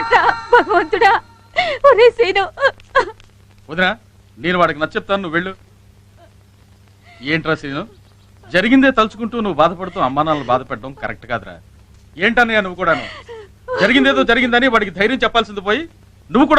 ఏమిట్రా భగవంతుడా. ఒరే సీను. వదినా నేను వాడికి నచ్చెప్తాను, నువ్వు వెళ్ళు. ఏంట్రా సీను, జరిగిందే తలుచుకుంటూ నువ్వు బాధపడుతూ అమ్మానాలను బాధపెట్టడం కరెక్ట్ కాదురా. ఏంటన్నయ్య నువ్వు కూడాను, జరిగిందేదో జరిగిందని వాడికి ధైర్యం చెప్పాల్సింది పోయి నువ్వు కూడా